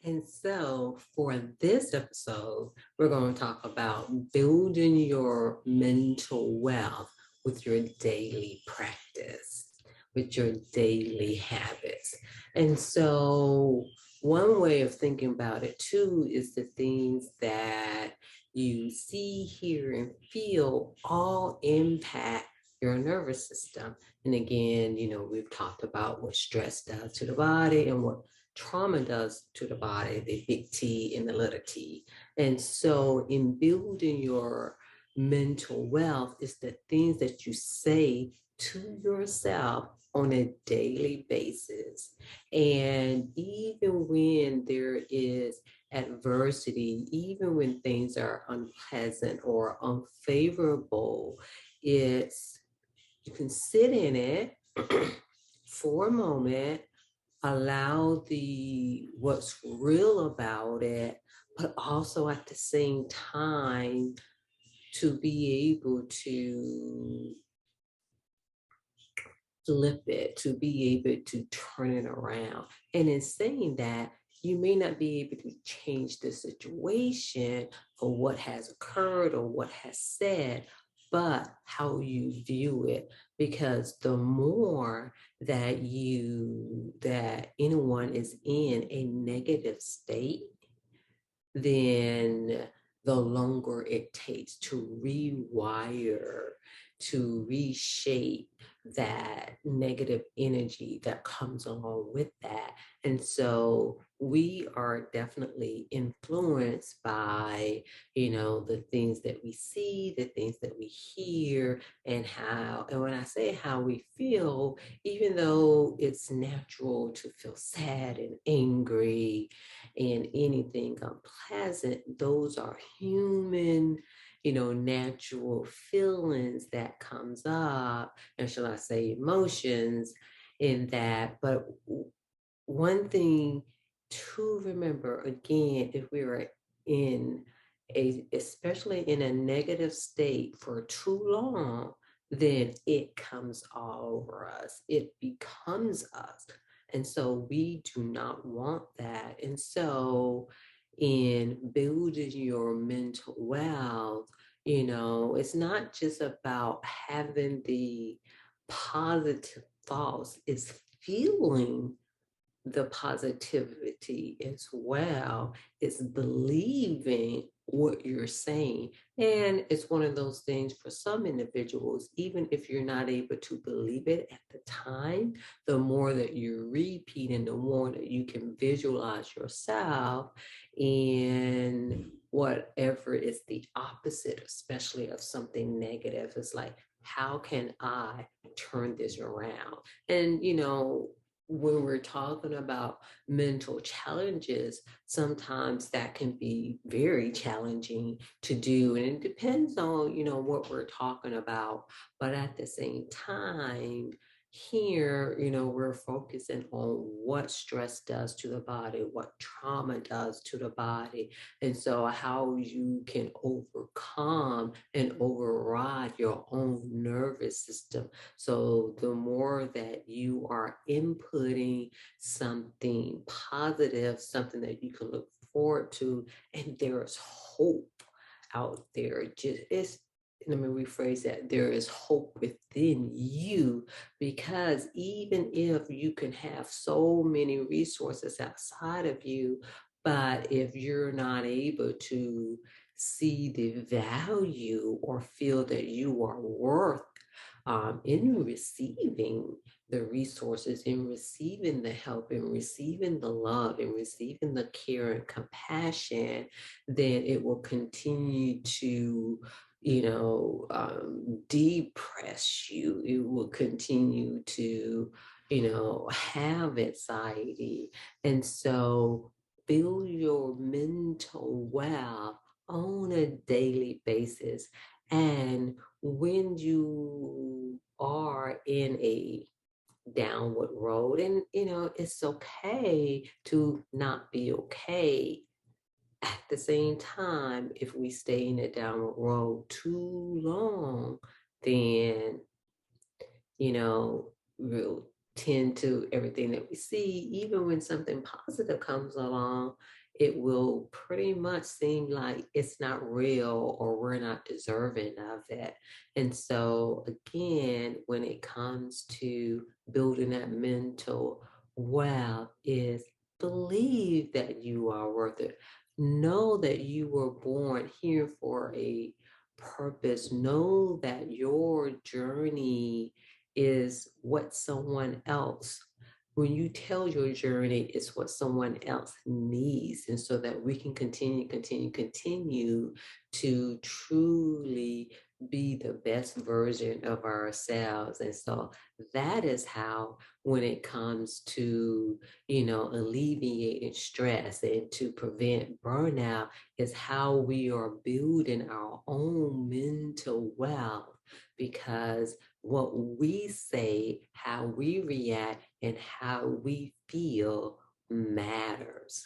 And so, for this episode, we're going to talk about building your mental wealth with your daily practice, with your daily habits. And so, one way of thinking about it too is the things that you see, hear, and feel all impact your nervous system. And again, we've talked about what stress does to the body and what trauma does to the body, the big T and the little t. And so, in building your mental wealth, is the things that you say to yourself on a daily basis. And even when there is adversity, even when things are unpleasant or unfavorable, it's you can sit in it for a moment, allow the what's real about it, but also at the same time to be able to flip it, to be able to turn it around. And in saying that, you may not be able to change the situation or what has occurred or what has said, but how you view it. Because the more that anyone is in a negative state, then the longer it takes to rewire, to reshape that negative energy that comes along with that. And so we are definitely influenced by, the things that we see, the things that we hear, and when I say how we feel, even though it's natural to feel sad and angry and anything unpleasant, those are human, natural feelings that comes up, and shall I say emotions in that. But one thing to remember again, if we are in especially in a negative state for too long, then it comes all over us. It becomes us. And so we do not want that. And so in building your mental wealth, it's not just about having the positive thoughts, it's feeling the positivity as well. It's believing what you're saying. And it's one of those things for some individuals, even if you're not able to believe it at the time, the more that you repeat and the more that you can visualize yourself in whatever is the opposite, especially of something negative, it's like, how can I turn this around? And, when we're talking about mental challenges, sometimes that can be very challenging to do. And it depends on, what we're talking about. But at the same time, here, we're focusing on what stress does to the body, what trauma does to the body. And so, how you can overcome and override your own nervous system. So the more that you are inputting something positive, something that you can look forward to, and there's hope out there. Just it's Let me rephrase that. There is hope within you, because even if you can have so many resources outside of you, but if you're not able to see the value or feel that you are worth in receiving the resources, in receiving the help, in receiving the love, in receiving the care and compassion, then it will continue to, depress you. It will continue to, have anxiety. And so build your mental wealth on a daily basis. And when you are in a downward road, and it's okay to not be okay. At the same time, if we stay in a downward road too long, then we'll tend to everything that we see, even when something positive comes along, it will pretty much seem like it's not real or we're not deserving of it. And so, again, when it comes to building that mental wealth, is believe that you are worth it. Know that you were born here for a purpose. Know that your journey is what someone else, when you tell your journey, it's what someone else needs. And so that we can continue to truly be the best version of ourselves. And so that is how, when it comes to, alleviating stress and to prevent burnout, is how we are building our own mental wealth, because what we say, how we react, and how we feel matters.